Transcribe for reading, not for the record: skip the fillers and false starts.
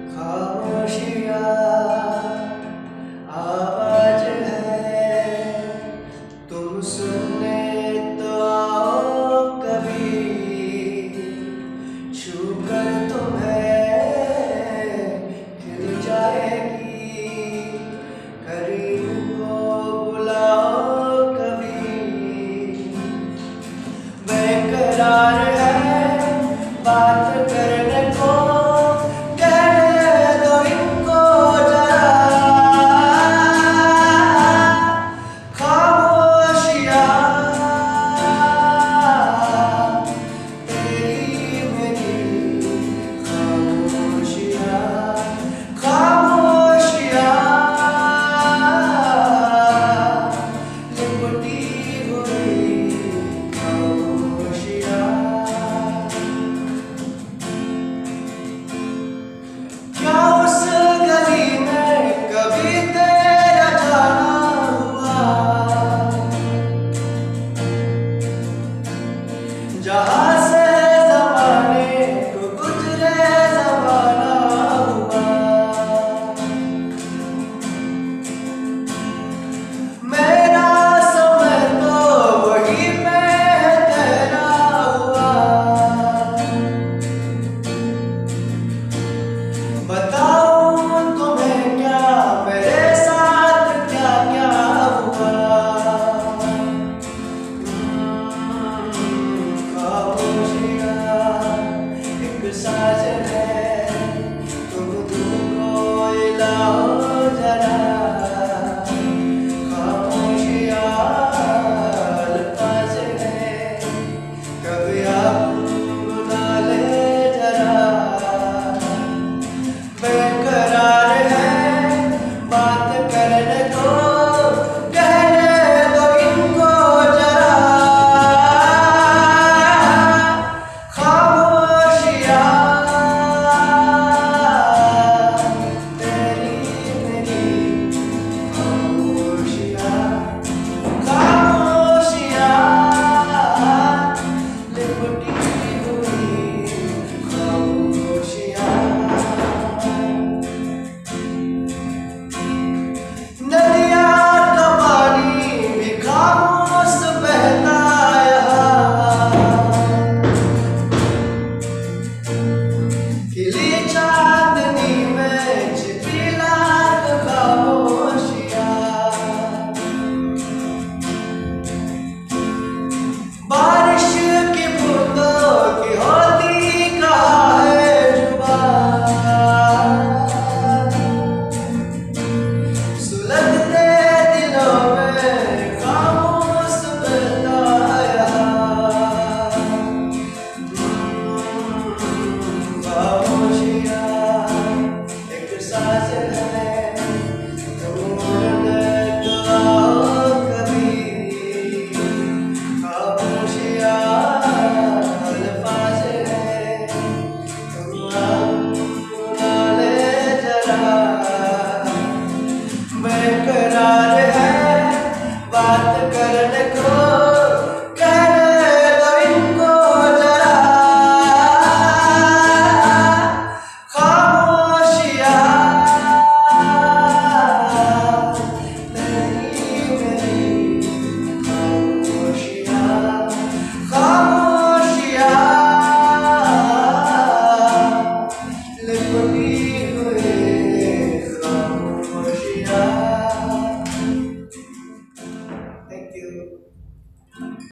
खामोशियाँ आवाज है, तुम सुनने तो आओ कभी, छू कर तुम्हें खिल जाएगी, करीब को बुलाओ कभी। बेकरार है बात करने को, कहने दो इनको जरा। खामोशियाँ तेरी मेरी खामोशियाँ, खामोशियाँ लिपटी हुई खामोशियाँ। क्या उस गली में कभी तेरा जाना हुआ, जहाँ से ज़माने को गुज़रे ज़माना हुआ। मेरा समय तो वही पे तेरा हुआ। बताऊं तुम्हें क्या मेरे साथ क्या क्या हुआ। खामोशियाँ एक साजन है, तुम तुमको लाओ जरा। खामोशियाँ अल्फाज है, कभी आप बुला ले जरा। बेकरार है बात करने को, कहने दो इनको जरा। खामोशियाँ तेरी मेरी खामोशियाँ, खामोशियाँ लिपटी हुई खामोशियाँ। नदिया का पानी भी खामोश बहता यहाँ, खिली चांदनी में छिपी लाख खामोशियाँ। बारिश की बूंदों की होती कहाँ है जुबान, सुलगते दिलों में खामोश बहता यहाँ। खामोशियाँ एक साजन है, तुम उड़ने तो आओ कभी। खामोशियाँ अल्फाज है, तुम आओ बुला ले जरा। बेकरार है बात करने को, कहने दो इनको जरा। खामोशियाँ तेरी मेरी खामोशियाँ, खामोशियाँ लिपटी हुई